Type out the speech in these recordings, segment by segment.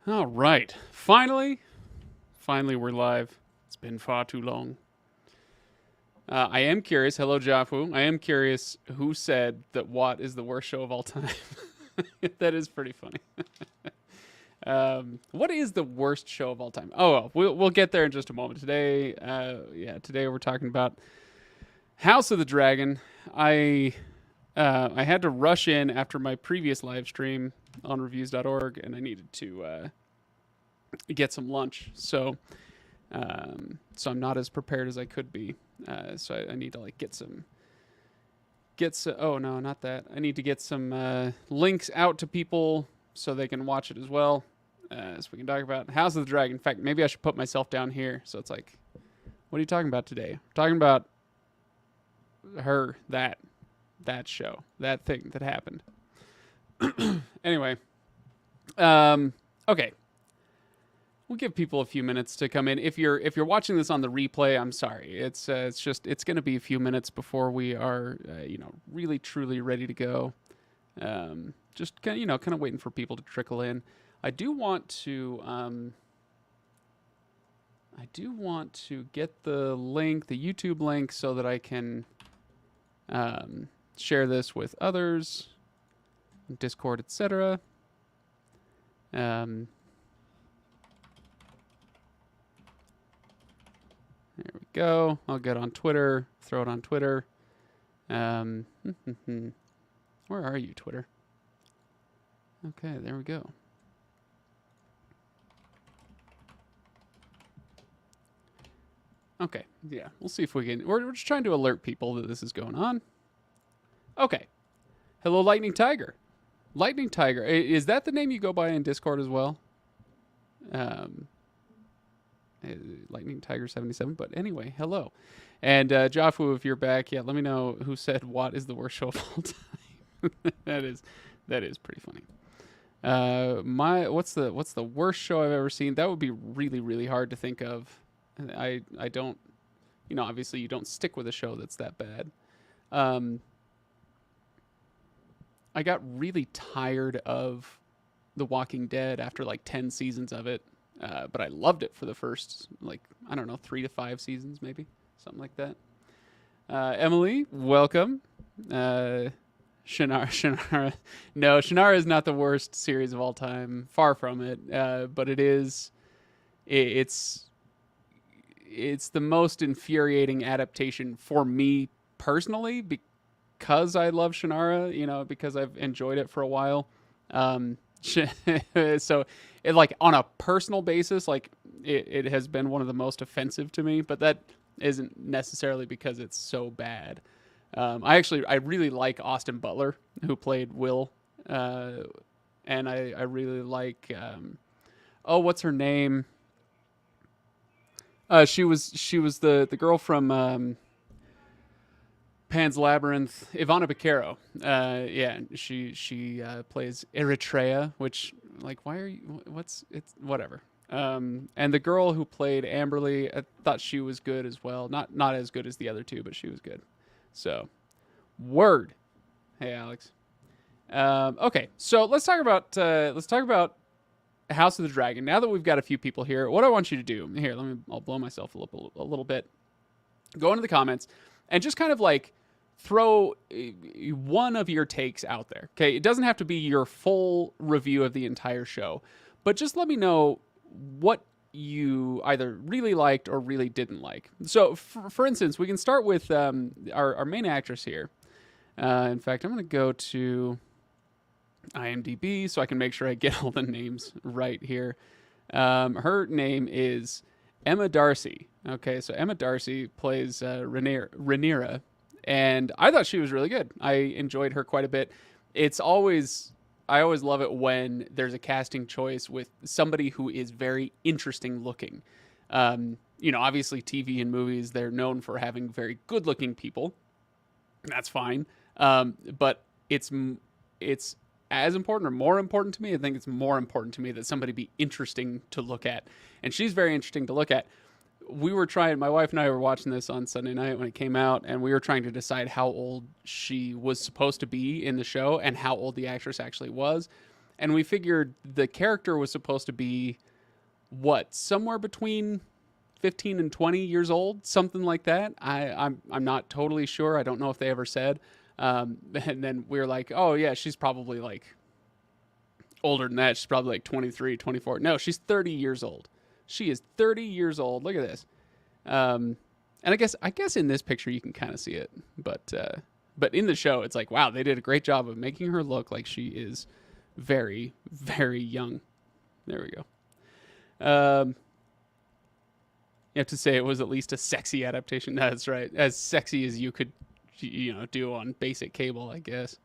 All right. Finally, we're live. It's been far too long. I am curious. Hello, Jafu. I am curious who said that Watt is the worst show of all time. That is pretty funny. What is the worst show of all time? Oh, well, we'll get there in just a moment. Today we're talking about House of the Dragon. I had to rush in after my previous live stream on reviews.org, and I needed to get some lunch. So I'm not as prepared as I could be. So I need to like get some. Oh no, not that. I need to get some links out to people so they can watch it as well. So we can talk about House of the Dragon. In fact, maybe I should put myself down here. So it's like, what are you talking about today? We're talking about that show, that thing that happened. Anyway, okay. We'll give people a few minutes to come in. If you're watching this on the replay, I'm sorry. It's going to be a few minutes before we are really truly ready to go. Just kind of waiting for people to trickle in. I do want to get the link, the YouTube link, so that I can share this with others, Discord, etc. There we go. I'll get on Twitter, throw it on Twitter. Where are you, Twitter? Okay, there we go. Okay, yeah, we'll see if we can. We're just trying to alert people that this is going on. Okay. Hello, Lightning Tiger. Lightning Tiger, is that the name you go by in Discord as well? Lightning Tiger 77. But anyway, hello. And Jafu, if you're back, yeah, let me know who said what is the worst show of all time. that is pretty funny. What's the worst show I've ever seen? That would be really, really hard to think of. I don't, obviously you don't stick with a show that's that bad. I got really tired of The Walking Dead after like 10 seasons of it. But I loved it for the first, 3 to 5 seasons, maybe. Something like that. Emily, welcome. Shannara. No, Shannara is not the worst series of all time. Far from it. But it's the most infuriating adaptation for me personally because I love Shannara, because I've enjoyed it for a while. So it, like, on a personal basis, like it has been one of the most offensive to me, but that isn't necessarily because it's so bad. I really like Austin Butler, who played Will, and I really like what's her name? She was the girl from Pan's Labyrinth, Ivana Baquero. Yeah, she plays Eritrea, which, like, why are you? It's whatever. And the girl who played Amberly, I thought she was good as well. Not as good as the other two, but she was good. So, word. Hey, Alex. Okay, so let's talk about House of the Dragon. Now that we've got a few people here, what I want you to do here, I'll blow myself a little bit. Go into the comments and just kind of like throw one of your takes out there. Okay, it doesn't have to be your full review of the entire show, but just let me know what you either really liked or really didn't like. So, for instance, we can start with our main actress here. In fact, I'm going to go to IMDb so I can make sure I get all the names right here. Her name is Emma Darcy. Okay, so Emma Darcy plays Rhaenyra, and I thought she was really good. I enjoyed her quite a bit. I always love it when there's a casting choice with somebody who is very interesting looking. Obviously TV and movies, they're known for having very good looking people. That's fine. But it's as important or more important to me. I think it's more important to me that somebody be interesting to look at. And she's very interesting to look at. My wife and I were watching this on Sunday night when it came out, and we were trying to decide how old she was supposed to be in the show and how old the actress actually was. and we figured the character was supposed to be somewhere between 15 and 20 years old, something like that. I'm not totally sure. I don't know if they ever said. And then we were like, oh yeah, she's probably like older than that. She's probably like 23, 24. No, she's 30 years old. She is 30 years old. Look at this. And I guess in this picture you can kind of see it, but in the show it's like, wow, they did a great job of making her look like she is very, very young. There we go. You have to say it was at least a sexy adaptation. That's right, as sexy as you could, do on basic cable, I guess.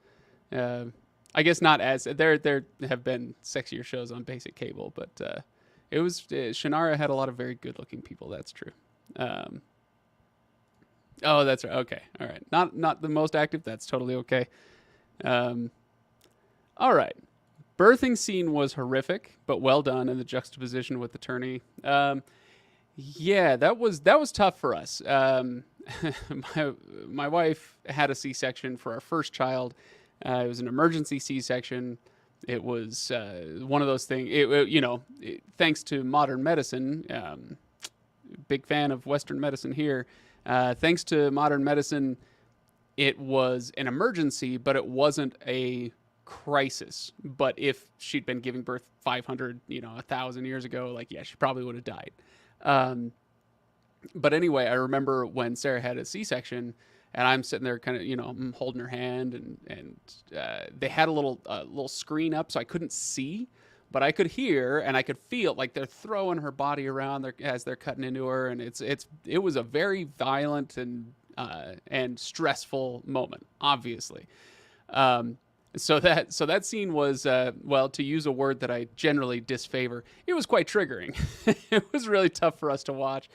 I guess not as there have been sexier shows on basic cable, but it was Shannara had a lot of very good looking people. That's true. Oh, that's right. Okay, all right. Not the most active. That's totally okay. All right. Birthing scene was horrific, but well done in the juxtaposition with the tourney. Yeah, that was tough for us. My wife had a C-section for our first child. It was an emergency C-section. It was one of those things. Thanks to modern medicine, big fan of Western medicine here. Thanks to modern medicine, it was an emergency, but it wasn't a crisis. But if she'd been giving birth 500, 1,000 years ago, she probably would have died. But anyway, I remember when Sarah had a C-section, and I'm sitting there kind of, I'm holding her hand, and they had a little screen up, so I couldn't see, but I could hear and I could feel like they're throwing her body around as they're cutting into her, and it was a very violent and stressful moment, obviously. So that scene was, to use a word that I generally disfavor, it was quite triggering. It was really tough for us to watch.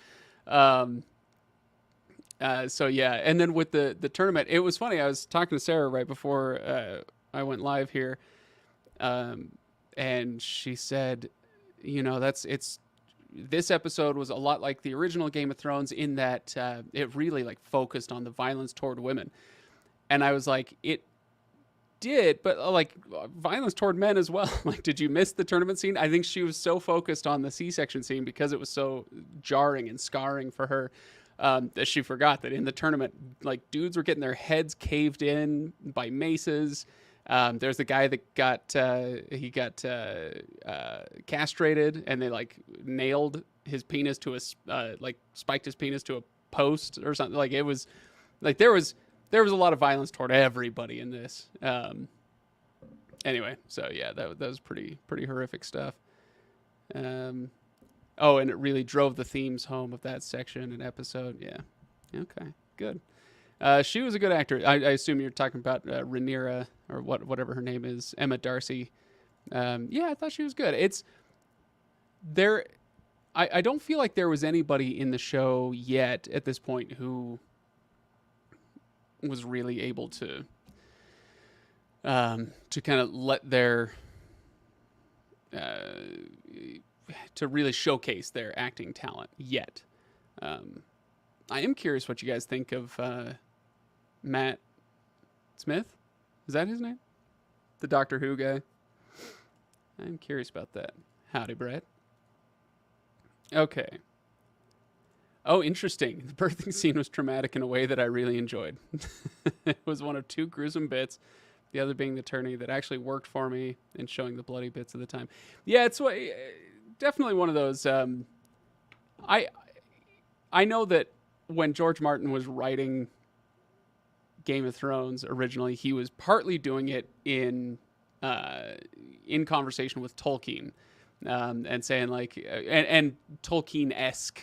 So yeah, and then with the tournament, it was funny. I was talking to Sarah right before I went live here, and she said, this episode was a lot like the original Game of Thrones in that it really focused on the violence toward women, and I was like, it did, but violence toward men as well. Did you miss the tournament scene? I think she was so focused on the C-section scene because it was so jarring and scarring for her. That she forgot that in the tournament, dudes were getting their heads caved in by maces. There's the guy that got castrated, and they nailed his penis to spiked his penis to a post or something. It was there was a lot of violence toward everybody in this. Anyway, so yeah, that was pretty horrific stuff. Oh, and it really drove the themes home of that section and episode. Yeah. Okay, good. She was a good actor. I assume you're talking about Rhaenyra, or whatever her name is, Emma Darcy. Yeah, I thought she was good. I don't feel like there was anybody in the show yet at this point who was really able to kind of let their to really showcase their acting talent yet. I am curious what you guys think of Matt Smith. Is that his name? The Doctor Who guy? I'm curious about that. Howdy, Brett. Okay. Oh, interesting. The birthing scene was traumatic in a way that I really enjoyed. It was one of two gruesome bits, the other being the tourney, that actually worked for me in showing the bloody bits of the time. Yeah, it's definitely one of those. I know that when George Martin was writing Game of Thrones originally, he was partly doing it in conversation with Tolkien, and saying and Tolkien-esque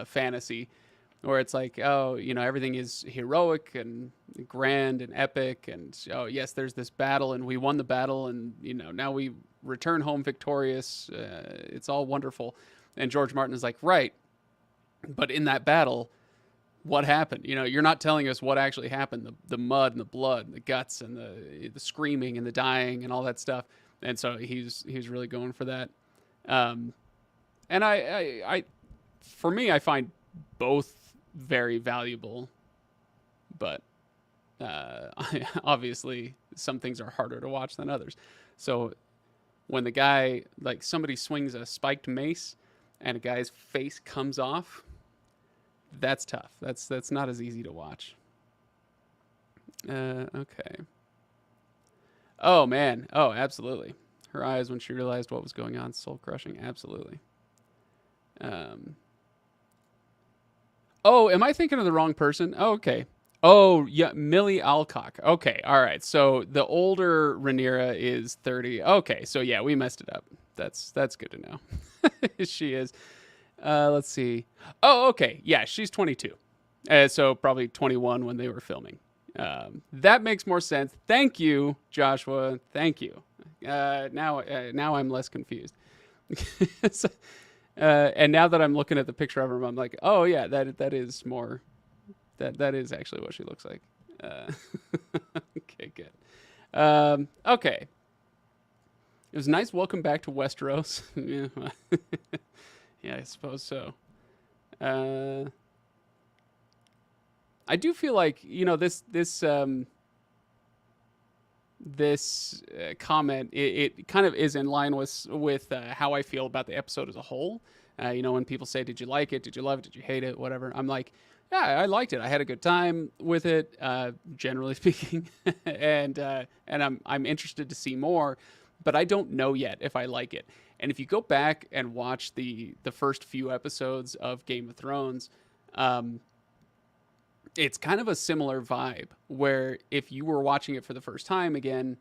fantasy, where it's everything is heroic and grand and epic, and oh yes, there's this battle and we won the battle, and now we return home victorious. It's all wonderful. And George Martin is like, right, but in that battle, what happened? You're not telling us what actually happened, the mud and the blood and the guts and the screaming and the dying and all that stuff. And so he's really going for that. And I for me, I find both very valuable, but obviously some things are harder to watch than others. So when the guy, like somebody swings a spiked mace and a guy's face comes off, that's tough. That's not as easy to watch. Okay. Oh man. Oh, absolutely. Her eyes when she realized what was going on, soul crushing. Absolutely. Um. Oh, am I thinking of the wrong person? Oh, okay. Oh, yeah, Millie Alcock. Okay, all right. So the older Rhaenyra is 30. Okay, so yeah, we messed it up. That's good to know. She is. Let's see. Oh, okay. Yeah, she's 22. So probably 21 when they were filming. That makes more sense. Thank you, Joshua. Thank you. Now I'm less confused. So, and now that I'm looking at the picture of her, I'm like, oh yeah, that is more. That is actually what she looks like. Uh, okay, good. Okay. It was nice. Welcome back to Westeros. Yeah, yeah, I suppose so. I do feel like this comment it kind of is in line with how I feel about the episode as a whole. When people say, "Did you like it? Did you love it? Did you hate it? Whatever." I'm like, yeah, I liked it. I had a good time with it, generally speaking, and I'm interested to see more, but I don't know yet if I like it. And if you go back and watch the first few episodes of Game of Thrones, it's kind of a similar vibe. Where if you were watching it for the first time again,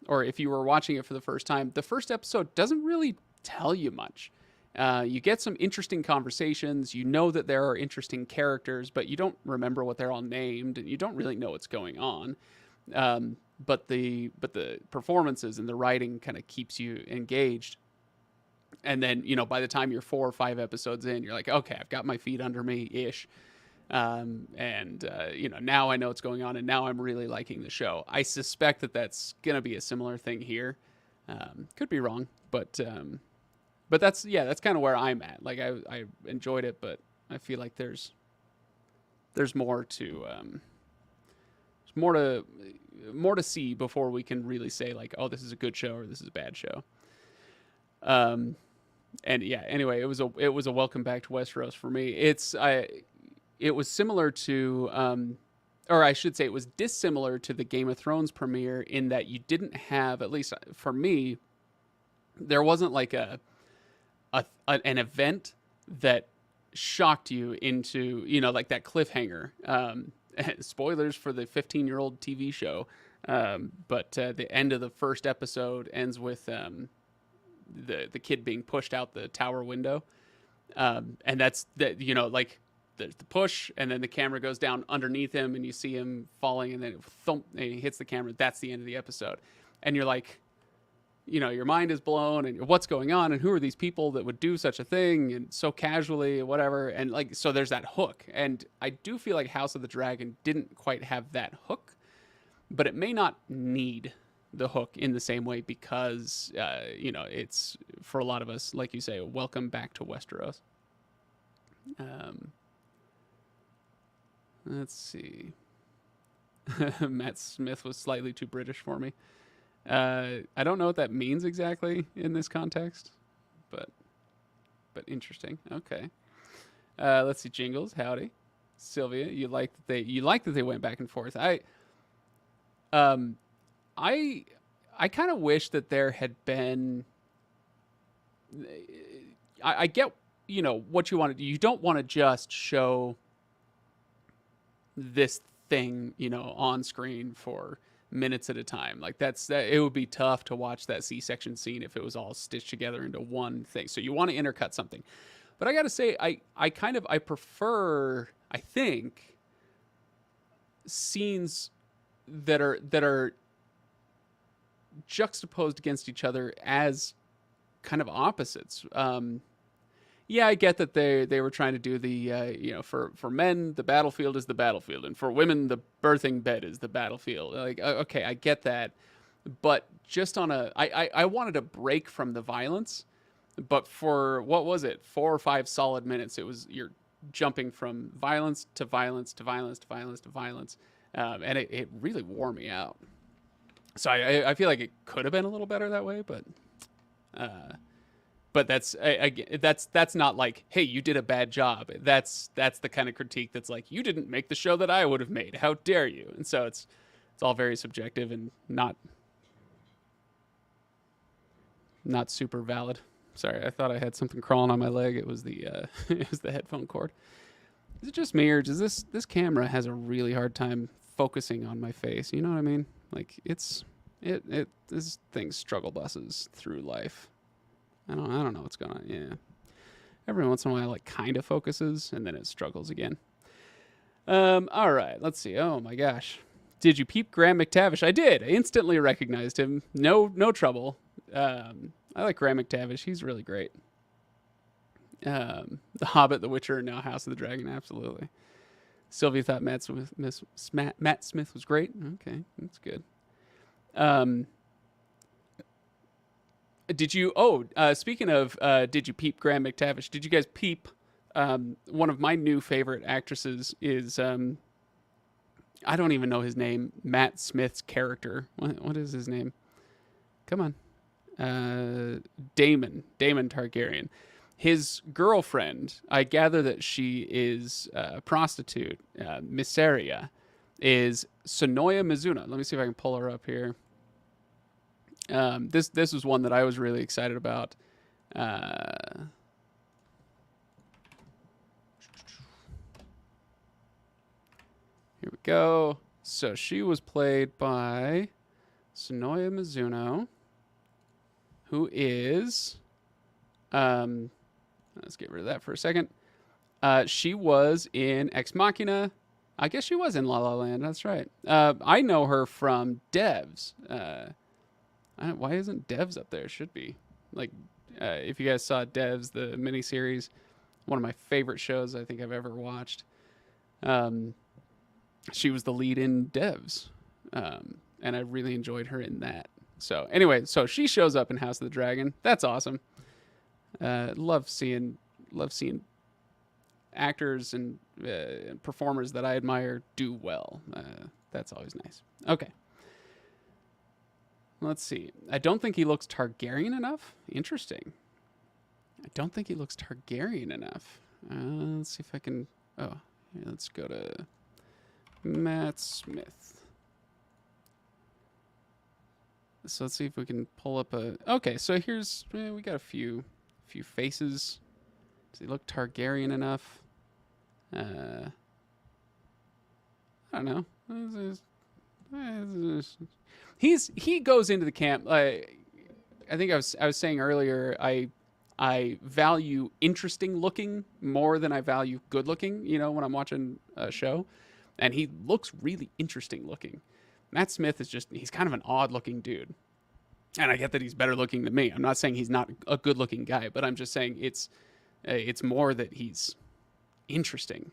or if you were watching it for the first time, the first episode doesn't really tell you much. You get some interesting conversations. You know that there are interesting characters, but you don't remember what they're all named, and you don't really know what's going on. But the performances and the writing kind of keeps you engaged. And then by the time you're 4 or 5 episodes in, you're like, okay, I've got my feet under me ish. Now I know what's going on, and now I'm really liking the show. I suspect that that's gonna be a similar thing here. Could be wrong, but that's kind of where I'm at. Like I enjoyed it, but I feel like there's more to more to see before we can really say like, oh, this is a good show or this is a bad show. And yeah, anyway, it was a welcome back to Westeros for me. It was similar to, or I should say, it was dissimilar to the Game of Thrones premiere in that you didn't have, at least for me, there wasn't like an event that shocked you into, like that cliffhanger. Spoilers for the 15-year-old TV show, but the end of the first episode ends with the kid being pushed out the tower window, and that's that. Like the push, and then the camera goes down underneath him, and you see him falling, and then thump, and he hits the camera. That's the end of the episode, and you're like, your mind is blown, and what's going on, and who are these people that would do such a thing, and so casually, whatever, and like, so there's that hook, and I do feel like House of the Dragon didn't quite have that hook, but it may not need the hook in the same way because, it's for a lot of us, like you say, welcome back to Westeros. Let's see. Matt Smith was slightly too British for me. I don't know what that means exactly in this context, but interesting. Okay. Let's see. Jingles, howdy, Sylvia. You like that they went back and forth. I kind of wish that there had been. I get what you want to do. You don't want to just show this thing on screen for minutes at a time. Like it would be tough to watch that C-section scene if it was all stitched together into one thing. So you want to intercut something. But I got to say, I prefer, I think, scenes that are juxtaposed against each other as kind of opposites. Yeah, I get that they were trying to do the for men the battlefield is the battlefield, and for women the birthing bed is the battlefield. Like, okay, I get that, but just I wanted a break from the violence, but for what was it, 4 or 5 solid minutes, you're jumping from violence to violence to violence to violence to violence, and it really wore me out. So I feel like it could have been a little better that way, uh, but that's not like, hey, you did a bad job. That's the kind of critique that's like, you didn't make the show that I would have made. How dare you? And so it's all very subjective and not super valid. Sorry, I thought I had something crawling on my leg. It was the it was the headphone cord. Is it just me, or does this camera has a really hard time focusing on my face? You know what I mean? Like it this thing struggle buses through life. I don't know what's going on. Yeah, every once in a while it kind of focuses and then it struggles again. All right, let's see. Oh my gosh, did you peep Graham McTavish? I did. I instantly recognized him. No trouble. I like Graham McTavish. He's really great. The Hobbit, The Witcher, and now House of the Dragon. Absolutely. Sylvia thought Matt Smith was great. Okay, that's good. Did you? Oh, speaking of, did you peep Graham McTavish? Did you guys peep? One of my new favorite actresses is I don't even know his name. Matt Smith's character. What is his name? Come on. Daemon Targaryen. His girlfriend, I gather that she is a prostitute, Missaria, is Sonoya Mizuno. Let me see if I can pull her up here. This was one that I was really excited about. Here we go. So she was played by Sonoya Mizuno, who is, let's get rid of that for a second. She was in Ex Machina. I guess she was in La La Land. That's right. I know her from Devs. Why isn't Devs up there? It should be. Like, if you guys saw Devs, the miniseries, one of my favorite shows I think I've ever watched. She was the lead in Devs, and I really enjoyed her in that. So anyway, so she shows up in House of the Dragon. That's awesome. Love seeing actors and performers that I admire do well. That's always nice. Okay. Let's see. I don't think he looks Targaryen enough. Interesting. I don't think he looks Targaryen enough. Let's see if I can... Oh, yeah, let's go to Matt Smith. So let's see if we can pull up a... Okay, so here's... we got a few faces. Does he look Targaryen enough? I don't know. He goes into the camp. I think I was saying earlier, I value interesting looking more than I value good looking, you know, when I'm watching a show. And he looks really interesting looking. Matt Smith is he's kind of an odd looking dude. And I get that he's better looking than me. I'm not saying he's not a good looking guy, but I'm just saying it's more that he's interesting.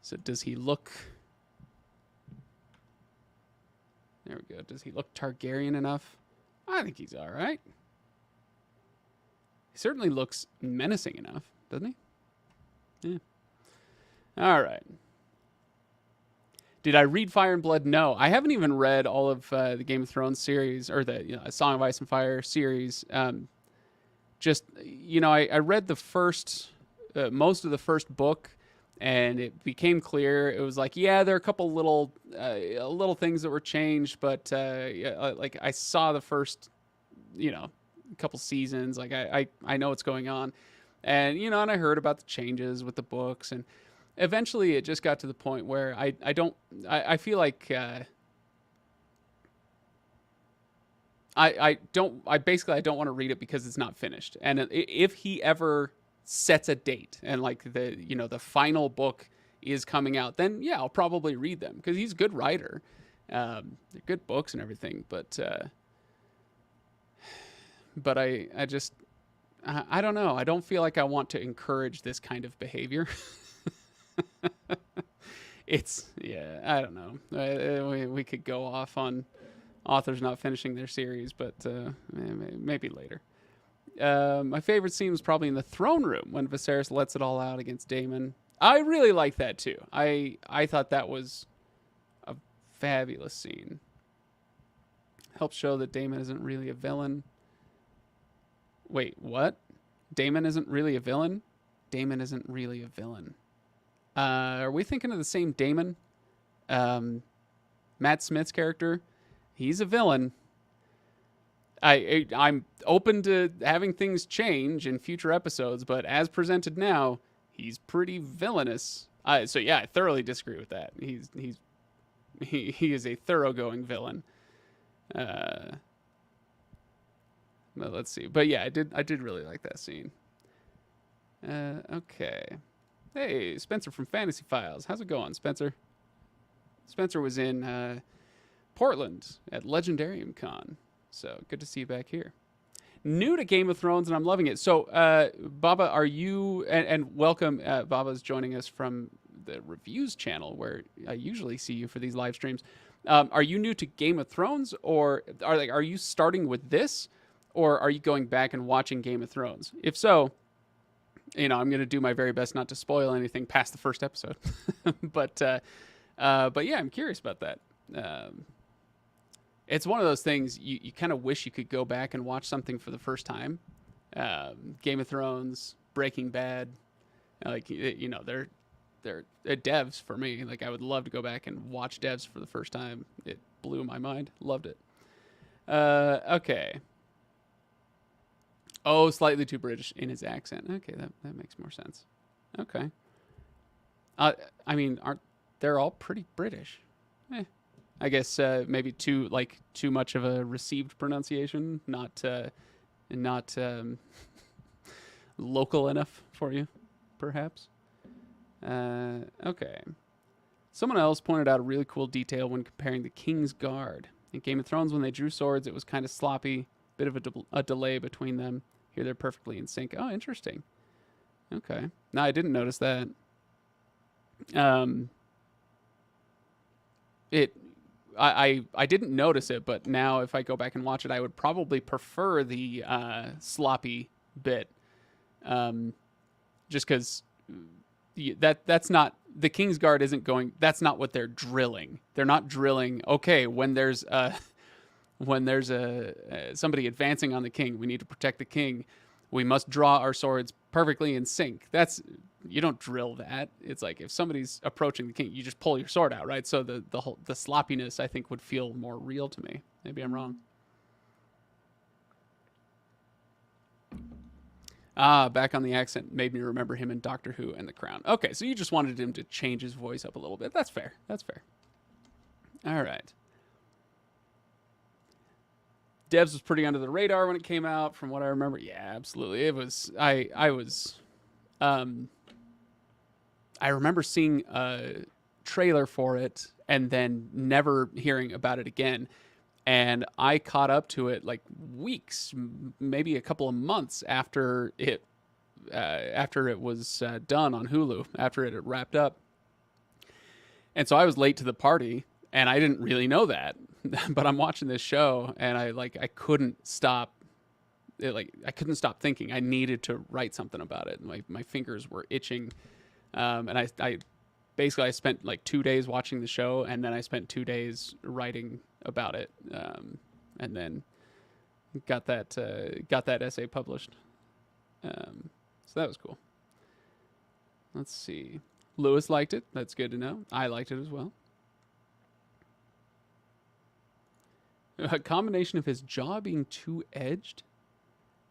So does he look... There we go. Does he look Targaryen enough? I think he's all right. He certainly looks menacing enough, doesn't he? Yeah. All right. Did I read Fire and Blood? No. I haven't even read all of the Game of Thrones series or the Song of Ice and Fire series. I read the first, most of the first book, and it became clear. It was like, yeah, there are a couple little things that were changed, but like I saw the first, couple seasons. Like I know what's going on, and and I heard about the changes with the books, and eventually it just got to the point where I feel like I don't want to read it because it's not finished. And if he ever sets a date and like the final book is coming out, then yeah, I'll probably read them because he's a good writer. They're good books and everything, but I just I don't know. I don't feel like I want to encourage this kind of behavior. I don't know. We could go off on authors not finishing their series, but maybe later. My favorite scene was probably in the throne room when Viserys lets it all out against Daemon. I really like that too. I thought that was a fabulous scene. Helps show that Daemon isn't really a villain. Wait, what? Daemon isn't really a villain? Daemon isn't really a villain. Are we thinking of the same Daemon? Matt Smith's character, he's a villain. I'm open to having things change in future episodes, but as presented now, he's pretty villainous. So yeah, I thoroughly disagree with that. He is a thoroughgoing villain. Well, let's see. But yeah, I did really like that scene. Okay. Hey, Spencer from Fantasy Files. How's it going, Spencer? Spencer was in Portland at Legendarium Con. So good to see you back here. New to Game of Thrones, and I'm loving it. So, Baba, are you, and welcome, Baba's joining us from the reviews channel where I usually see you for these live streams. Are you new to Game of Thrones, or are you starting with this, or are you going back and watching Game of Thrones? If so, I'm going to do my very best not to spoil anything past the first episode. But yeah, I'm curious about that. It's one of those things you kind of wish you could go back and watch something for the first time. Game of Thrones, Breaking Bad, they're devs for me. Like, I would love to go back and watch devs for the first time. It blew my mind. Loved it. Okay. Oh, slightly too British in his accent. Okay, that makes more sense. Okay. I mean, they're all pretty British? I guess maybe too much of a received pronunciation, not local enough for you, perhaps. Okay. Someone else pointed out a really cool detail when comparing the King's Guard. In Game of Thrones, when they drew swords, it was kind of sloppy, bit of a delay between them. Here they're perfectly in sync. Oh, interesting. Okay. No, I didn't notice that. I didn't notice it, but now if I go back and watch it, I would probably prefer the sloppy bit, just because that's not, the King's Guard isn't going. That's not what they're drilling. They're not drilling. Okay, when there's somebody advancing on the king, we need to protect the king. We must draw our swords perfectly in sync. You don't drill that. It's like if somebody's approaching the king, you just pull your sword out, right? So the sloppiness, I think, would feel more real to me. Maybe I'm wrong. Back on the accent made me remember him in Doctor Who and The Crown. Okay, so you just wanted him to change his voice up a little bit. That's fair. That's fair. All right. Devs was pretty under the radar when it came out, from what I remember. Yeah, absolutely. It was. I remember seeing a trailer for it and then never hearing about it again. And I caught up to it like weeks, maybe a couple of months after it was done on Hulu, after it had wrapped up. And so I was late to the party, and I didn't really know that. But I'm watching this show, and I couldn't stop. I couldn't stop thinking. I needed to write something about it. My fingers were itching. And I spent like 2 days watching the show, and then I spent 2 days writing about it, and then got that essay published. So that was cool. Let's see. Lewis liked it. That's good to know. I liked it as well. A combination of his jaw being too edged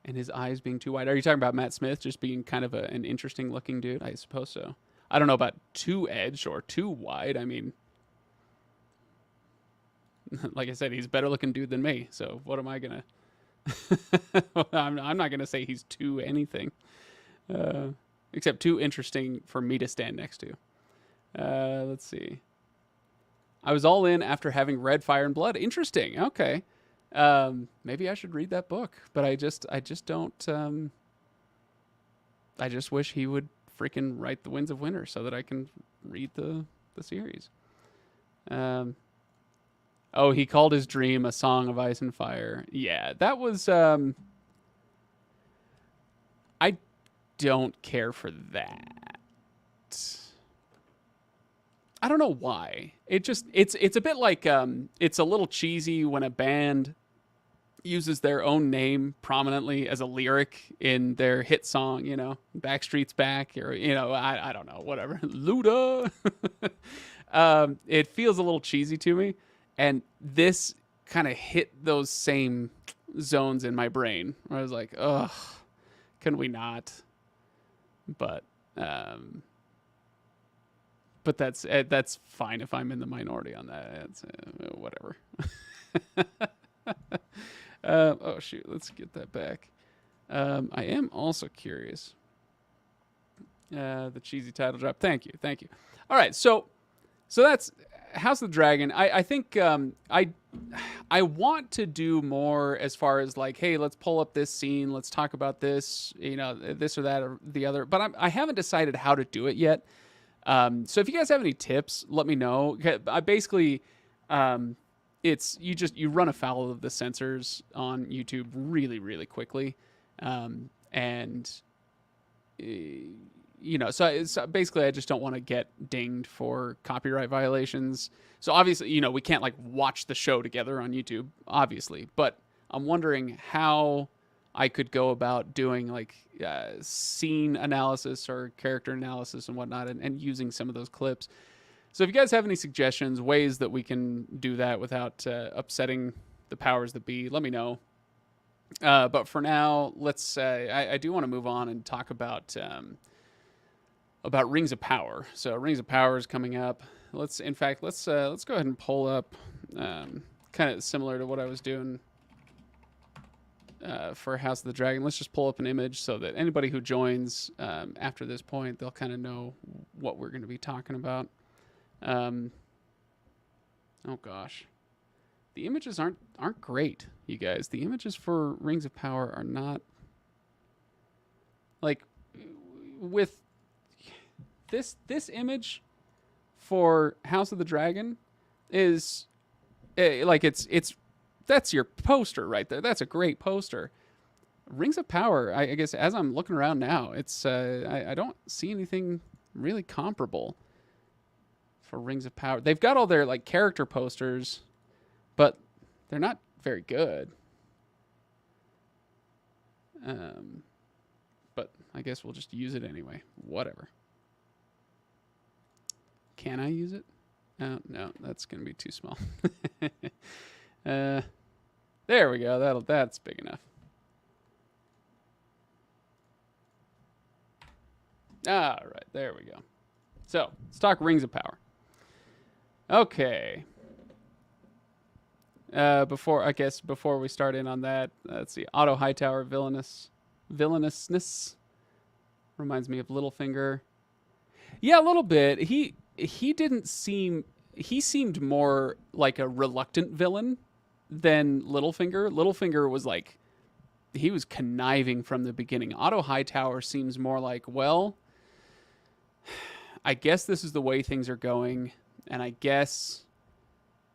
and his eyes being too wide. Are you talking about Matt Smith just being kind of an interesting looking dude? I suppose so. I don't know about too edged or too wide. I mean, like I said, he's a better looking dude than me. So what am I going to... I'm not going to say he's too anything. Except too interesting for me to stand next to. Let's see. I was all in after having read Fire and Blood. Interesting. Okay. Maybe I should read that book, but I just don't. I just wish he would freaking write The Winds of Winter so that I can read the series. Oh, he called his dream A Song of Ice and Fire. Yeah, that was. I don't care for that. I don't know why. It's a bit like it's a little cheesy when a band uses their own name prominently as a lyric in their hit song, Backstreet's Back, or, I don't know, whatever. Luda. It feels a little cheesy to me. And this kind of hit those same zones in my brain where I was like, ugh, can we not? But, that's fine if I'm in the minority on that. It's whatever. Oh shoot, let's get that back. I am also curious. The cheesy title drop. Thank you. All right, so that's House of the Dragon. I think I want to do more as far as like, hey, let's pull up this scene, let's talk about this, this or that or the other. But I haven't decided how to do it yet. So if you guys have any tips, let me know. I basically, you run afoul of the censors on YouTube really, really quickly. So basically I just don't want to get dinged for copyright violations. So obviously, we can't like watch the show together on YouTube, obviously, but I'm wondering how I could go about doing like scene analysis or character analysis and whatnot, and using some of those clips. So if you guys have any suggestions, ways that we can do that without upsetting the powers that be, let me know. But for now, let's. I do want to move on and talk about Rings of Power. So Rings of Power is coming up. Let's go ahead and pull up, kind of similar to what I was doing for House of the Dragon. Let's just pull up an image so that anybody who joins after this point, they'll kind of know what we're going to be talking about. Oh gosh, the images aren't great, you guys. The images for Rings of Power are not like with this image for House of the Dragon is like it's that's your poster right there. That's a great poster. Rings of Power, I guess as I'm looking around now, it's I don't see anything really comparable for Rings of Power. They've got all their like character posters, but they're not very good. But I guess we'll just use it anyway. Whatever. Can I use it? No, that's going to be too small. There we go. That's big enough. All right, there we go. So let's talk Rings of Power. Okay. Before we start in on that, let's see. Otto Hightower villainousness reminds me of Littlefinger. Yeah, a little bit. He seemed more like a reluctant villain than Littlefinger. Littlefinger was like, he was conniving from the beginning. Otto Hightower seems more like, well, I guess this is the way things are going, and I guess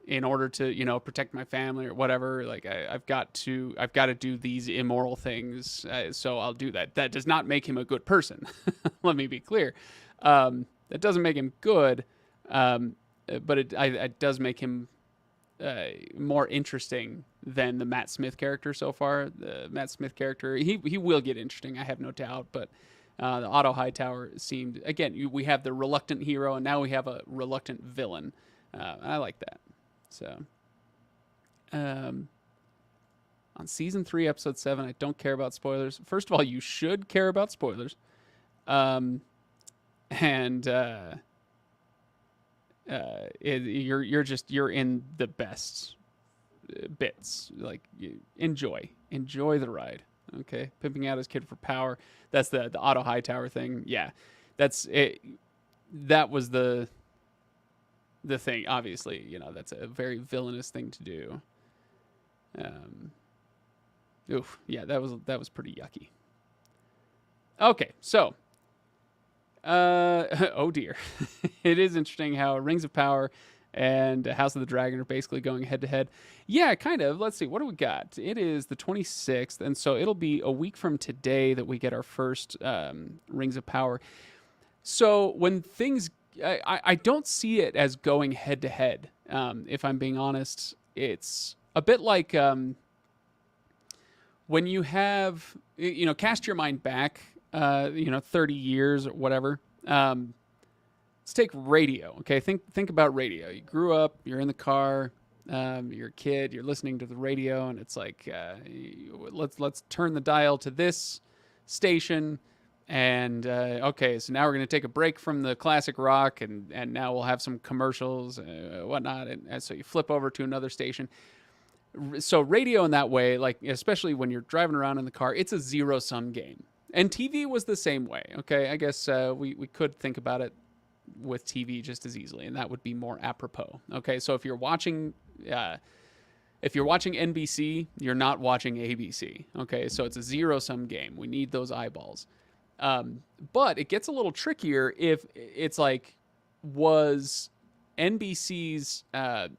in order to, protect my family or whatever, like I've got to do these immoral things, so I'll do that. That does not make him a good person. Let me be clear. That doesn't make him good, but it does make him more interesting than the Matt Smith character so far. The Matt Smith character, he will get interesting, I have no doubt, but the Otto Hightower seemed, again, we have the reluctant hero, and now we have a reluctant villain. I like that. So, on season 3, episode 7, I don't care about spoilers. First of all, you should care about spoilers. You're in the best bits. Like, enjoy the ride. Okay, pimping out his kid for power. That's the Otto Hightower thing. Yeah, that's it. That was the thing. Obviously, that's a very villainous thing to do. Yeah, that was pretty yucky. Okay, so. Oh dear. It is interesting how Rings of Power and House of the Dragon are basically going head to head. Yeah, kind of. Let's see. What do we got? It is the 26th, and so it'll be a week from today that we get our first Rings of Power. So when things... I don't see it as going head to head. If I'm being honest, it's a bit like when you have, cast your mind back, 30 years or whatever. Let's take radio. Okay, think about radio. You grew up, you're in the car, you're a kid, you're listening to the radio, and it's like, let's turn the dial to this station. And okay, so now we're going to take a break from the classic rock, and now we'll have some commercials, whatnot. And so you flip over to another station. So radio in that way, like especially when you're driving around in the car, it's a zero-sum game. And TV was the same way. Okay, I guess we could think about it with TV just as easily, and that would be more apropos. Okay, so if you're watching NBC, you're not watching ABC. Okay, so it's a zero-sum game. We need those eyeballs. But it gets a little trickier if it's like, was NBC's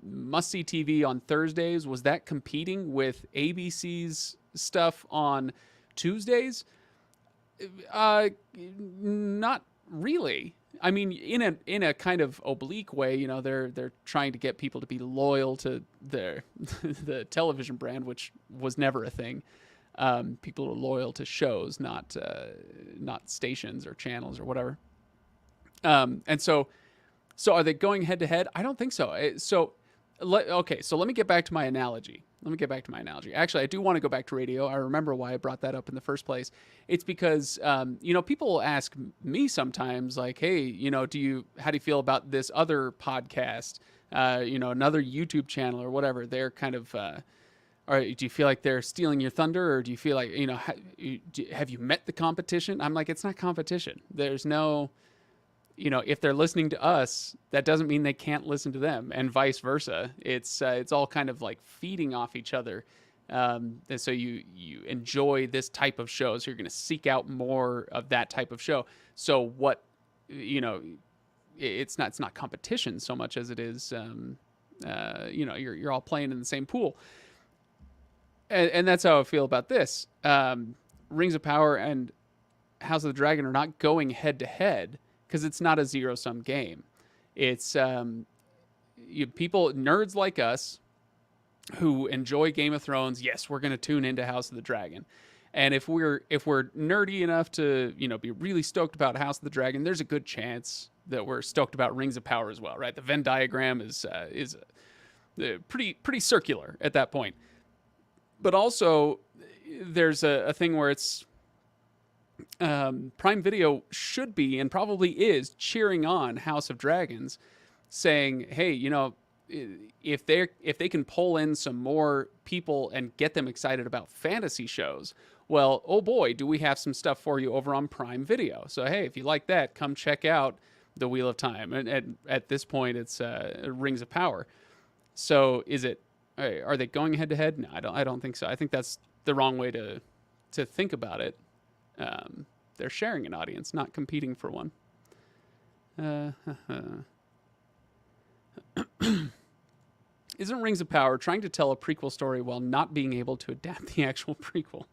must-see TV on Thursdays, was that competing with ABC's stuff on Tuesdays? Not really. I mean, in a kind of oblique way, they're trying to get people to be loyal to their the television brand, which was never a thing. People are loyal to shows, not stations or channels or whatever. And so are they going head to head? I don't think so. Okay, so let me get back to my analogy. Actually, I do want to go back to radio. I remember why I brought that up in the first place. It's because, people will ask me sometimes, like, hey, how do you feel about this other podcast, another YouTube channel or whatever? They're kind of, or do you feel like they're stealing your thunder, or do you feel like, have you met the competition? I'm like, it's not competition. There's no, if they're listening to us, that doesn't mean they can't listen to them, and vice versa. It's all kind of like feeding off each other. And so you enjoy this type of show, so you're going to seek out more of that type of show. So what, it's not competition so much as it is, you're all playing in the same pool. And that's how I feel about this. Rings of Power and House of the Dragon are not going head to head, because it's not a zero-sum game. It's people, nerds like us, who enjoy Game of Thrones. Yes, we're going to tune into House of the Dragon, and if we're nerdy enough to be really stoked about House of the Dragon, there's a good chance that we're stoked about Rings of Power as well, right? The Venn diagram is pretty circular at that point. But also, there's a thing where it's, Prime Video should be, and probably is, cheering on House of Dragons, saying, hey, if they can pull in some more people and get them excited about fantasy shows, well, oh boy, do we have some stuff for you over on Prime Video. So hey, if you like that, come check out The Wheel of Time. And at this point, it's Rings of Power. So are they going head to head? No, I don't think so. I think that's the wrong way to think about it. They're sharing an audience, not competing for one. Isn't Rings of Power trying to tell a prequel story while not being able to adapt the actual prequel?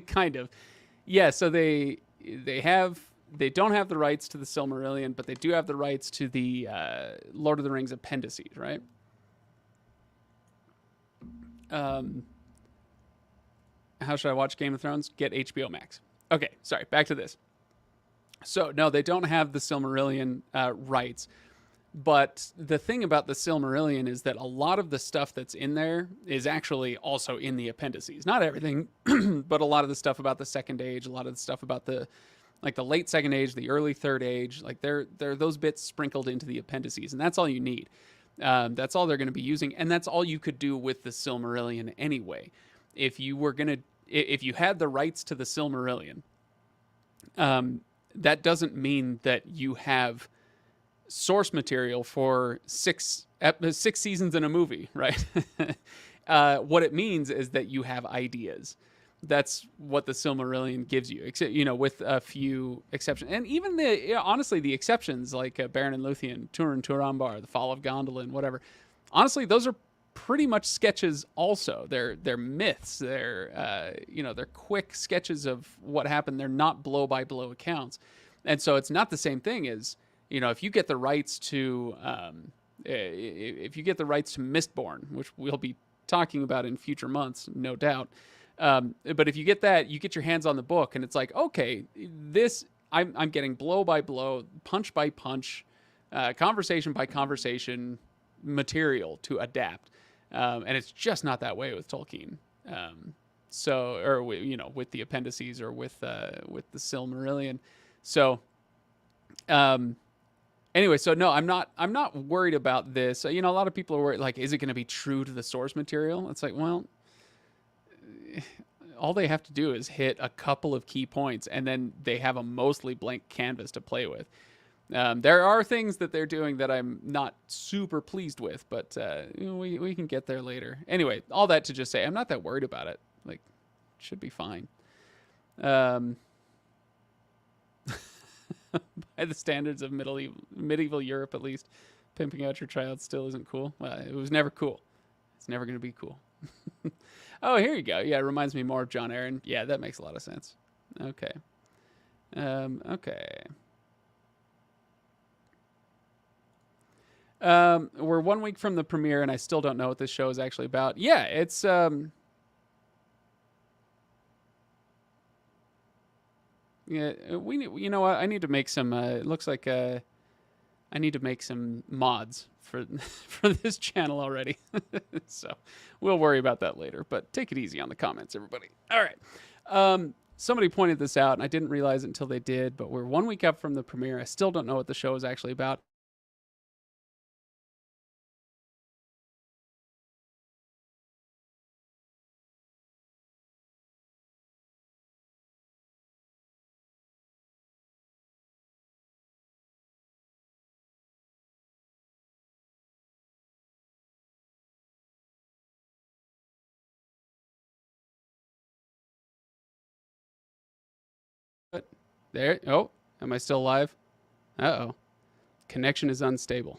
Kind of. Yeah, so they don't have the rights to the Silmarillion, but they do have the rights to the Lord of the Rings appendices, right? How should I watch Game of Thrones? Get HBO Max. Okay, sorry, back to this. So, no, they don't have the Silmarillion rights. But the thing about the Silmarillion is that a lot of the stuff that's in there is actually also in the appendices. Not everything, but a lot of the stuff about the Second Age, a lot of the stuff about the late Second Age, the early Third Age, like they're those bits sprinkled into the appendices, and that's all you need. That's all they're going to be using, and that's all you could do with the Silmarillion anyway. If you had the rights to the Silmarillion, that doesn't mean that you have source material for six seasons in a movie, right? What it means is that you have ideas. That's what the Silmarillion gives you, except, with a few exceptions. And even honestly, the exceptions like Beren and Luthien, Turin Turambar, the Fall of Gondolin, whatever. Honestly, those are pretty much sketches also. They're myths. They're quick sketches of what happened. They're not blow-by-blow accounts. And so it's not the same thing as, if you get the rights to Mistborn, which we'll be talking about in future months, no doubt, But if you get that, you get your hands on the book, and it's like, okay, this I'm getting blow by blow, punch by punch, conversation by conversation material to adapt, and it's just not that way with Tolkien. So, or with the appendices or with the Silmarillion. So, anyway, so no, I'm not worried about this. A lot of people are worried, like, is it going to be true to the source material? It's like, well, all they have to do is hit a couple of key points, and then they have a mostly blank canvas to play with. There are things that they're doing that I'm not super pleased with, but we can get there later. Anyway, all that to just say, I'm not that worried about it. Like, should be fine. By the standards of medieval Europe, at least, pimping out your child still isn't cool. Well, it was never cool. It's never going to be cool. Oh, here you go. Yeah, it reminds me more of John Aaron. Yeah, that makes a lot of sense. Okay. Okay. We're 1 week from the premiere, and I still don't know what this show is actually about. Yeah, it's yeah, you know what? I need to make some. It looks like I need to make some mods for for this channel already. So we'll worry about that later. But take it easy on the comments, everybody. All right. Somebody pointed this out, and I didn't realize it until they did. But we're 1 week up from the premiere. I still don't know what the show is actually about. But there. Oh, am I still live? Uh-oh. Connection is unstable.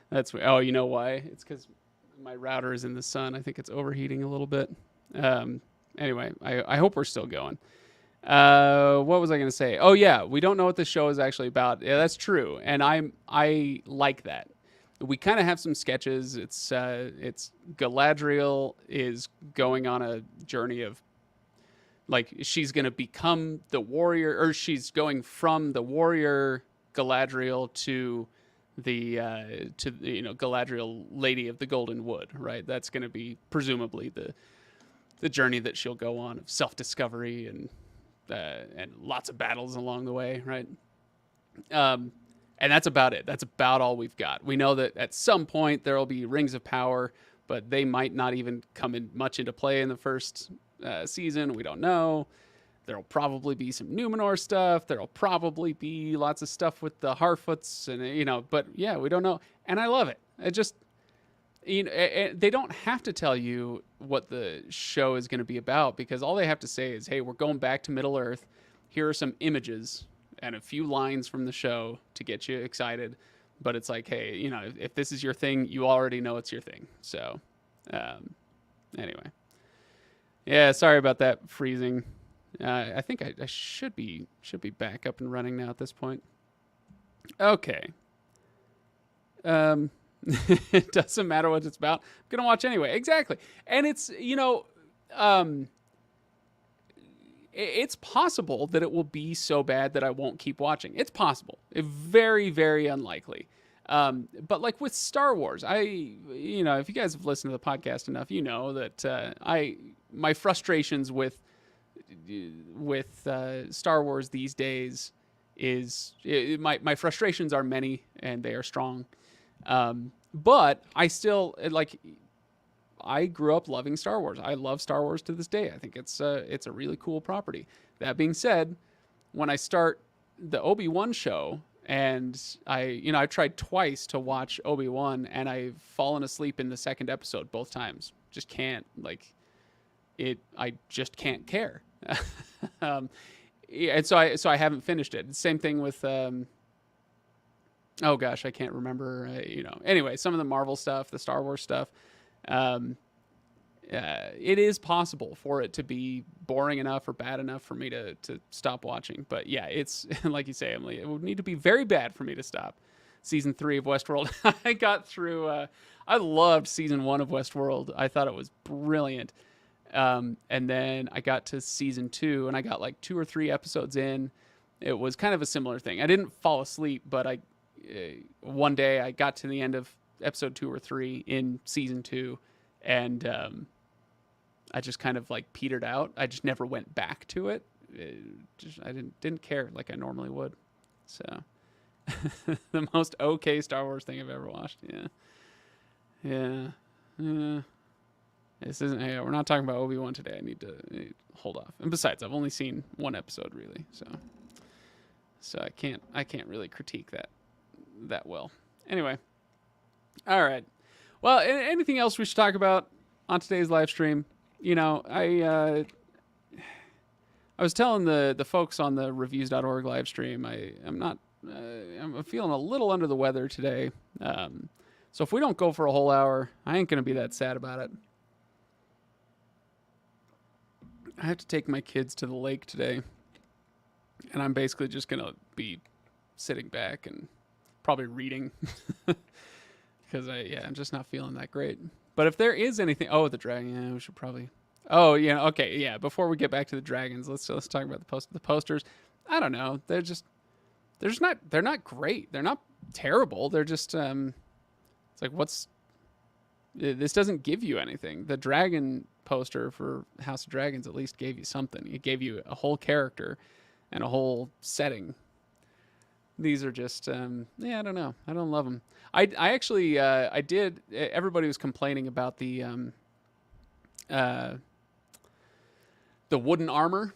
That's oh, you know why? It's because my router is in the sun. I think it's overheating a little bit. Anyway, I hope we're still going. What was I going to say? Oh yeah, we don't know what this show is actually about. Yeah, that's true, and I like that. We kind of have some sketches. It's Galadriel is going on a journey of, like, she's going to become the warrior, or she's going from the warrior Galadriel to the Galadriel, Lady of the Golden Wood, right? That's going to be presumably the journey that she'll go on of self-discovery and lots of battles along the way, right? And that's about it. That's about all we've got. We know that at some point there will be rings of power, but they might not even come in much into play in the first season. We don't know. There'll probably be some Numenor stuff. There'll probably be lots of stuff with the Harfoots, and but yeah, we don't know. And I love it. It just, they don't have to tell you what the show is going to be about, because all they have to say is, hey, we're going back to Middle Earth. Here are some images and a few lines from the show to get you excited. But it's like, hey, if this is your thing, you already know it's your thing. So, anyway. Yeah, sorry about that freezing. I think I should be back up and running now at this point. Okay. It doesn't matter what it's about. I'm gonna watch anyway. Exactly. And it's it's possible that it will be so bad that I won't keep watching. It's possible. Very, very unlikely. But like with Star Wars, if you guys have listened to the podcast enough, you know that my frustrations with Star Wars these days is my frustrations are many, and they are strong. But I still I grew up loving Star Wars. I love Star Wars to this day. I think it's a really cool property. That being said, when I start the Obi-Wan show, and I've tried twice to watch Obi-Wan, and I've fallen asleep in the second episode both times. Just can't, I just can't care. And so I haven't finished it. Same thing with oh gosh, I can't remember. Anyway, some of the Marvel stuff, the Star Wars stuff. It is possible for it to be boring enough or bad enough for me to stop watching. But yeah, it's like you say, Emily, it would need to be very bad for me to stop. Season 3 of Westworld. I got through. I loved season 1 of Westworld. I thought it was brilliant. And then I got to season 2, and I got like 2 or 3 episodes in. It was kind of a similar thing. I didn't fall asleep, but one day I got to the end of episode 2 or 3 in season 2, and I just kind of like petered out. I just never went back to it. I didn't care like I normally would. So the most okay Star Wars thing I've ever watched. Yeah. This isn't. Hey, we're not talking about Obi-Wan today. I need to hold off. And besides, I've only seen one episode really, so I can't really critique that well. Anyway, all right. Well, anything else we should talk about on today's live stream? I was telling the folks on the reviews.org live stream, I'm feeling a little under the weather today. So if we don't go for a whole hour, I ain't going to be that sad about it. I have to take my kids to the lake today, and I'm basically just going to be sitting back and probably reading because I'm just not feeling that great. But if there is anything, the dragon, we should probably. Oh yeah, okay, yeah. Before we get back to the dragons, let's talk about the posters. I don't know. They're not great. They're not terrible. They're just it's like this doesn't give you anything. The dragon poster for House of Dragons at least gave you something. It gave you a whole character and a whole setting. These are just I don't know. I don't love them. I actually I did. Everybody was complaining about the wooden armor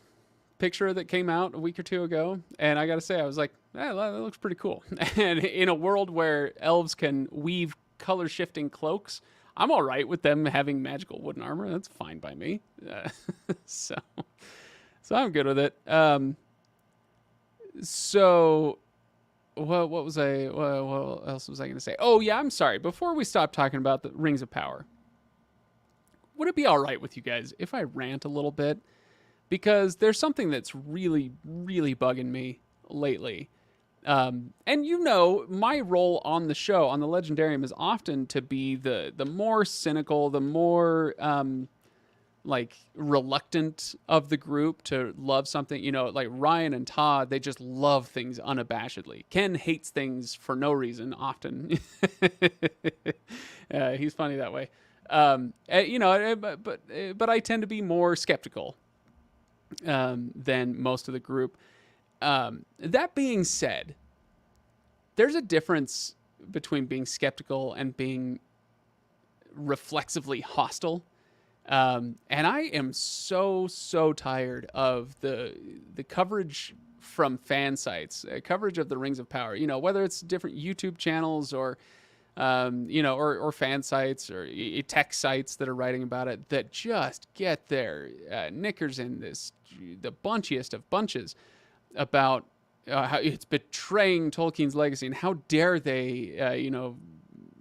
picture that came out a week or two ago, and I gotta say, I was like, that looks pretty cool. And in a world where elves can weave color shifting cloaks, I'm all right with them having magical wooden armor. That's fine by me. So I'm good with it. So what else was I going to say? Oh yeah, I'm sorry. Before we stop talking about the Rings of Power, would it be all right with you guys if I rant a little bit? Because there's something that's really, really bugging me lately. And my role on the show, on the Legendarium, is often to be the more cynical, the more reluctant of the group to love something. Like Ryan and Todd, they just love things unabashedly. Ken hates things for no reason often. He's funny that way. But I tend to be more skeptical than most of the group. That being said, there's a difference between being skeptical and being reflexively hostile. And I am so tired of the coverage from fan sites, coverage of the Rings of Power, whether it's different YouTube channels or fan sites or tech sites that are writing about it, that just get their knickers in the bunchiest of bunches about how it's betraying Tolkien's legacy, and how dare they,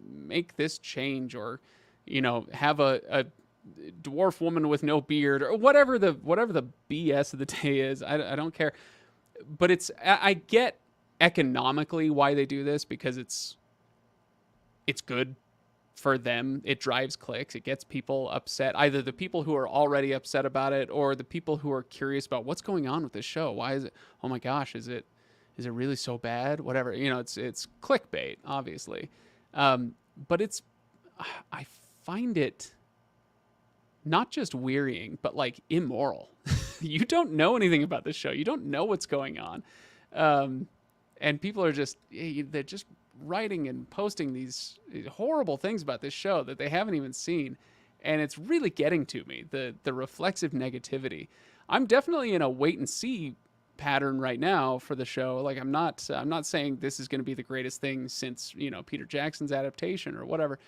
make this change, or, have a dwarf woman with no beard, or whatever the BS of the day is. I don't care, but I get economically why they do this, because it's good for them. It drives clicks. It gets people upset, either the people who are already upset about it or the people who are curious about what's going on with this show. Why is it, oh my gosh, is it really so bad? Whatever, it's clickbait, obviously. But I find it not just wearying, but like immoral. You don't know anything about this show. You don't know what's going on. And people are they're just writing and posting these horrible things about this show that they haven't even seen. And it's really getting to me, the reflexive negativity. I'm definitely in a wait and see pattern right now for the show. Like, I'm not saying this is going to be the greatest thing since, Peter Jackson's adaptation or whatever.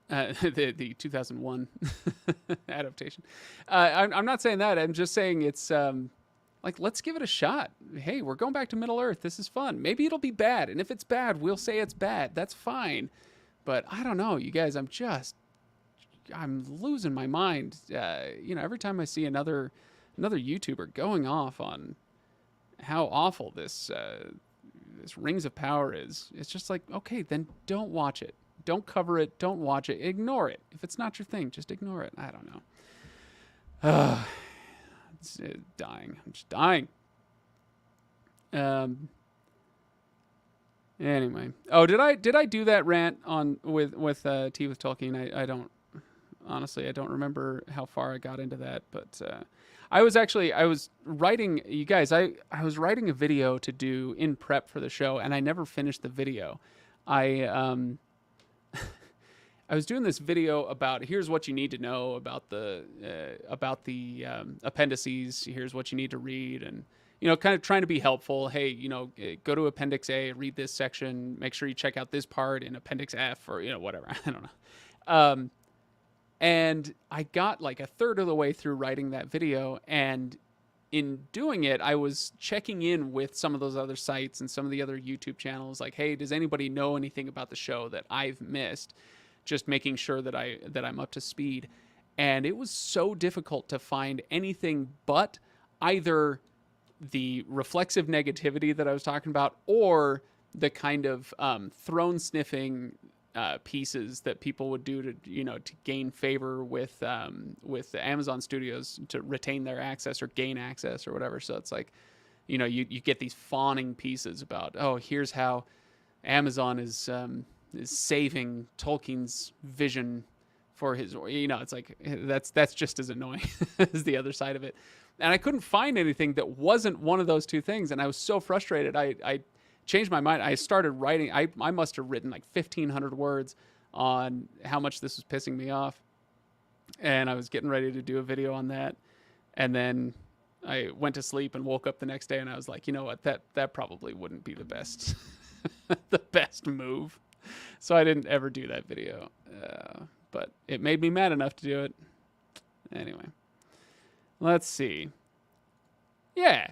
The 2001 adaptation. I'm not saying that. I'm just saying it's, let's give it a shot. Hey, we're going back to Middle Earth. This is fun. Maybe it'll be bad. And if it's bad, we'll say it's bad. That's fine. But I don't know, you guys, I'm losing my mind. Every time I see another YouTuber going off on how awful this Rings of Power is, it's just like, okay, then don't watch it. Don't cover it. Don't watch it. Ignore it. If it's not your thing, just ignore it. I don't know. It's dying. I'm just dying. Anyway. Oh, did I do that rant on with Tea with Tolkien? I don't honestly, I don't remember how far I got into that, but I was writing, you guys, I was writing a video to do in prep for the show, and I never finished the video. I I was doing this video about here's what you need to know about the appendices. Here's what you need to read, and kind of trying to be helpful. Hey, go to Appendix A, read this section. Make sure you check out this part in Appendix F, or whatever. I don't know. And I got like a third of the way through writing that video, and in doing it, I was checking in with some of those other sites and some of the other YouTube channels. Like, hey, does anybody know anything about the show that I've missed? Just making sure that I'm up to speed. And it was so difficult to find anything but either the reflexive negativity that I was talking about, or the kind of throne sniffing pieces that people would do to gain favor with the Amazon studios to retain their access or gain access or whatever. So it's like, you get these fawning pieces about, oh, here's how Amazon is saving Tolkien's vision for his, it's like, that's just as annoying as the other side of it. And I couldn't find anything that wasn't one of those two things. And I was so frustrated. I changed my mind. I started writing. I must have written like 1,500 words on how much this was pissing me off. And I was getting ready to do a video on that. And then I went to sleep and woke up the next day, and I was like, you know what, that probably wouldn't be the best, the best move. So I didn't ever do that video. But it made me mad enough to do it. Anyway, let's see. Yeah.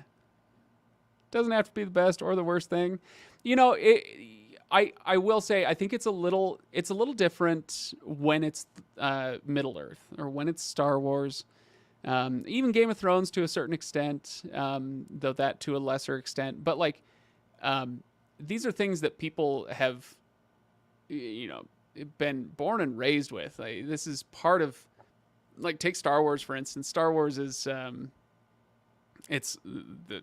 Doesn't have to be the best or the worst thing. I will say, I think it's a little different when it's Middle Earth or when it's Star Wars. Even Game of Thrones to a certain extent, though that to a lesser extent. But like, these are things that people have, been born and raised with. Like, this is part of, like, take Star Wars for instance. Star Wars is it's the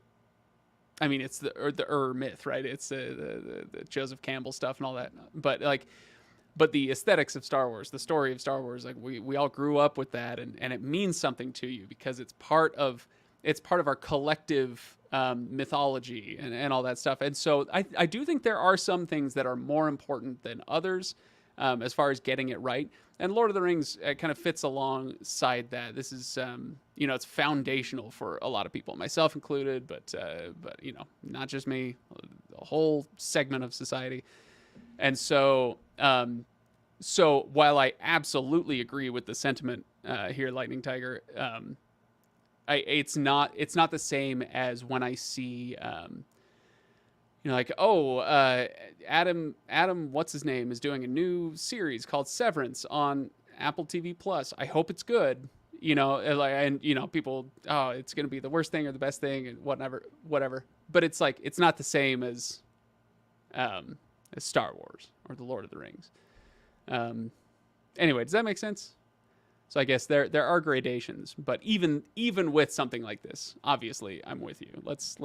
myth, right? It's the Joseph Campbell stuff and all that. But the aesthetics of Star Wars, the story of Star Wars, like we all grew up with that, and it means something to you because it's part of our collective mythology and all that stuff. And so I do think there are some things that are more important than others as far as getting it right. And Lord of the Rings kind of fits alongside that. This is, it's foundational for a lot of people, myself included, but not just me, a whole segment of society. And so, while I absolutely agree with the sentiment here, Lightning Tiger, it's not the same as when I see, Adam, what's his name, is doing a new series called Severance on Apple TV Plus. I hope it's good. People, oh, it's going to be the worst thing or the best thing and whatever. But it's like, it's not the same as Star Wars or the Lord of the Rings. Anyway, does that make sense? So I guess there are gradations, but even with something like this, obviously I'm with you. Let's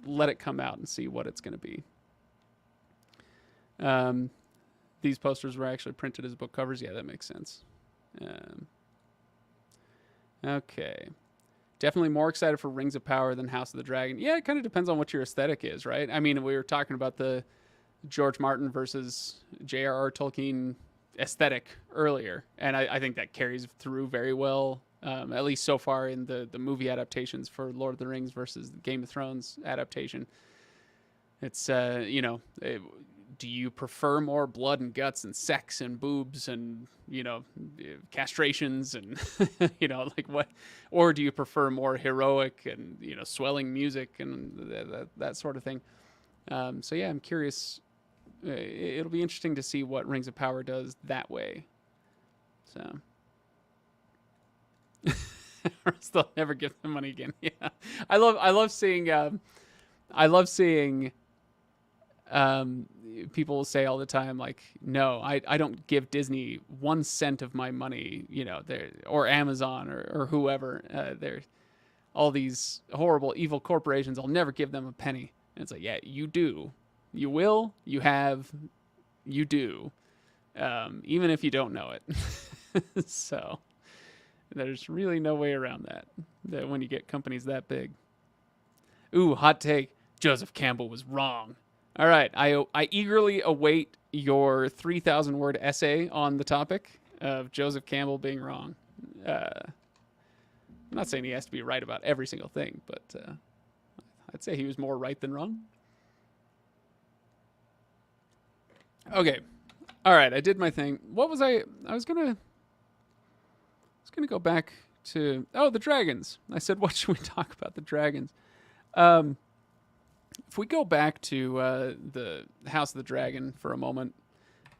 let it come out and see what it's going to be. These posters were actually printed as book covers. Yeah, that makes sense. Okay. Definitely more excited for Rings of Power than House of the Dragon. Yeah, it kind of depends on what your aesthetic is, right? I mean, we were talking about the George Martin versus J.R.R. Tolkien aesthetic earlier, and I think that carries through very well, at least so far in the movie adaptations for Lord of the Rings versus the Game of Thrones adaptation. It's, do you prefer more blood and guts and sex and boobs and, castrations and, like what? Or do you prefer more heroic and, swelling music and that sort of thing? So, yeah, I'm curious. It'll be interesting to see what Rings of Power does that way. So. They'll never give them money again. Yeah, I love seeing people will say all the time, like, no, I don't give Disney 1 cent of my money, or Amazon or whoever. They're all these horrible, evil corporations. I'll never give them a penny. And it's like, yeah, you do. You will, you have, you do. Even if you don't know it. So there's really no way around that when you get companies that big. Ooh, hot take. Joseph Campbell was wrong. All right, I eagerly await your 3,000 word essay on the topic of Joseph Campbell being wrong. I'm not saying he has to be right about every single thing, but I'd say he was more right than wrong. Okay, all right, I did my thing. What was I was gonna go back to the dragons. I said, what should we talk about? The dragons. If we go back to the House of the Dragon for a moment,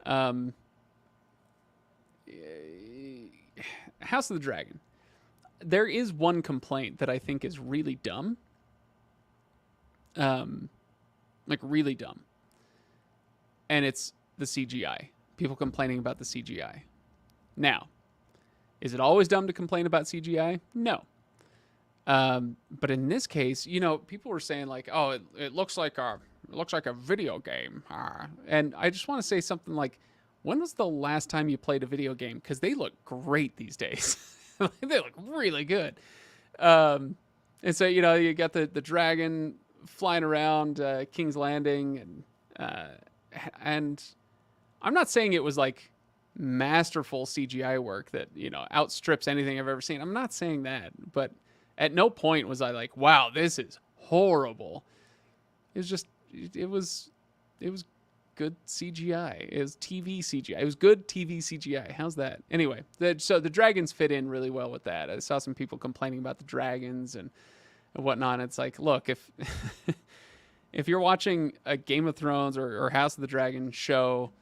House of the Dragon, there is one complaint that I think is really dumb. Like really dumb. And it's the CGI. People complaining about the CGI. Now, is it always dumb to complain about CGI? No. But in this case, people were saying like, oh, it looks like a video game. And I just want to say something like, when was the last time you played a video game? Because they look great these days. They look really good. And so, you got the dragon flying around King's Landing. And I'm not saying it was like masterful CGI work that, outstrips anything I've ever seen. I'm not saying that. But at no point was I like, wow, this is horrible. It was just, it was good CGI. It was TV CGI. It was good TV CGI. How's that? Anyway, so the dragons fit in really well with that. I saw some people complaining about the dragons and whatnot. It's like, look, if if you're watching a Game of Thrones or House of the Dragon show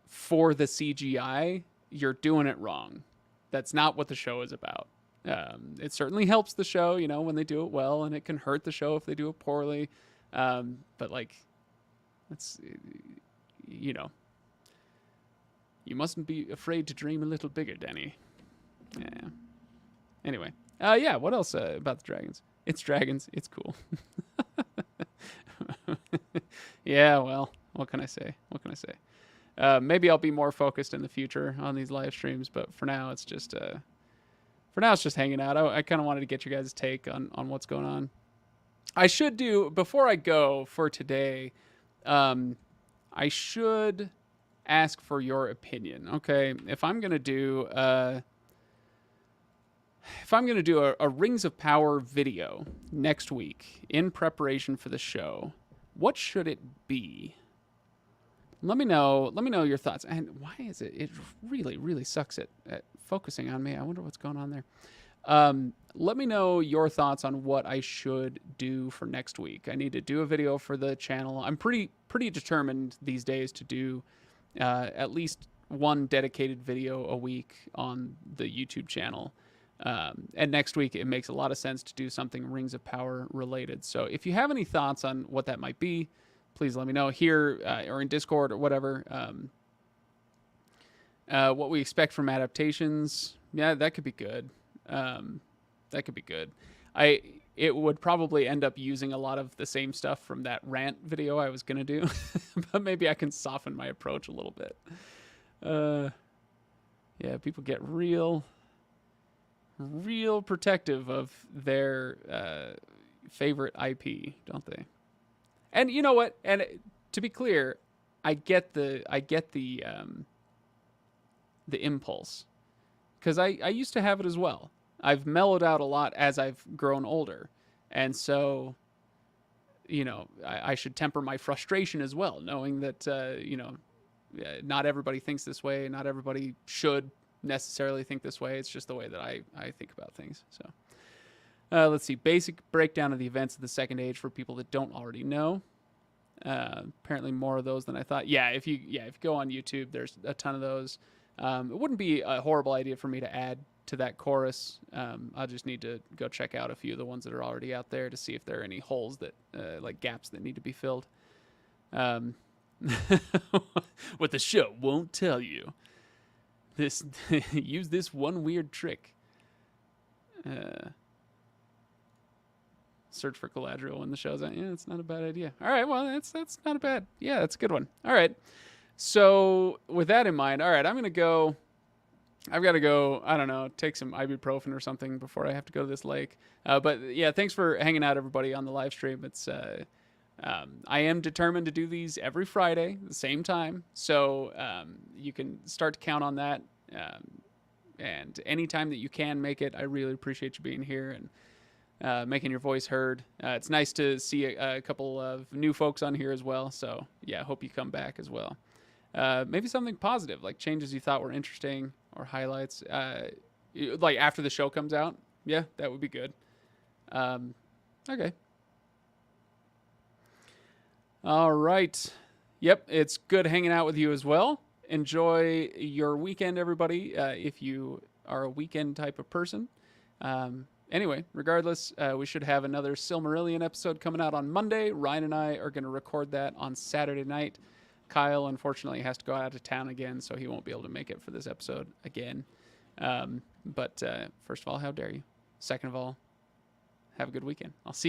for the CGI, you're doing it wrong. That's not what the show is about. It certainly helps the show, when they do it well, and it can hurt the show if they do it poorly. But like, that's, you mustn't be afraid to dream a little bigger, Denny. Yeah. Anyway, what else about the dragons? It's dragons. It's cool. Yeah, well, what can I say? Maybe I'll be more focused in the future on these live streams, but for now, it's just hanging out. I kind of wanted to get your guys' take on what's going on. I should do, before I go for today, I should ask for your opinion. Okay, if I'm gonna do a Rings of Power video next week in preparation for the show, what should it be? Let me know your thoughts. And why is it really, really sucks at focusing on me? I wonder what's going on there. Let me know your thoughts on what I should do for next week. I need to do a video for the channel. I'm pretty determined these days to do at least one dedicated video a week on the YouTube channel. And next week, it makes a lot of sense to do something Rings of Power related. So if you have any thoughts on what that might be, please let me know here or in Discord or whatever. What we expect from adaptations, yeah, that could be good. It would probably end up using a lot of the same stuff from that rant video I was going to do, but maybe I can soften my approach a little bit. Yeah, people get real protective of their favorite IP, don't they? And you know what? And to be clear, I get the impulse, because I used to have it as well. I've mellowed out a lot as I've grown older, and so I should temper my frustration as well, knowing that not everybody thinks this way, not everybody should necessarily think this way. It's just the way that I think about things. So let's see, basic breakdown of the events of the Second Age for people that don't already know. Apparently more of those than I thought. If you go on YouTube, there's a ton of those. It wouldn't be a horrible idea for me to add to that chorus. I'll just need to go check out a few of the ones that are already out there to see if there are any holes that like gaps that need to be filled. What the show won't tell you. This use this one weird trick. Search for Galadriel when the show's on. Yeah, it's not a bad idea. All right, well, that's not a bad. Yeah, that's a good one. All right. So with that in mind, all right, I'm gonna go. I've got to go. I don't know, take some ibuprofen or something before I have to go to this lake. But yeah, thanks for hanging out, everybody, on the live stream. It's I am determined to do these every Friday, the same time. So you can start to count on that. And anytime that you can make it, I really appreciate you being here and making your voice heard. It's nice to see a couple of new folks on here as well. So yeah, hope you come back as well. Maybe something positive, like changes you thought were interesting or highlights, like after the show comes out. Yeah, that would be good. Okay. All right. Yep, it's good hanging out with you as well. Enjoy your weekend, everybody, if you are a weekend type of person. Anyway, regardless, we should have another Silmarillion episode coming out on Monday. Ryan and I are going to record that on Saturday night. Kyle, unfortunately, has to go out of town again, so he won't be able to make it for this episode again. But first of all, how dare you? Second of all, have a good weekend. I'll see you.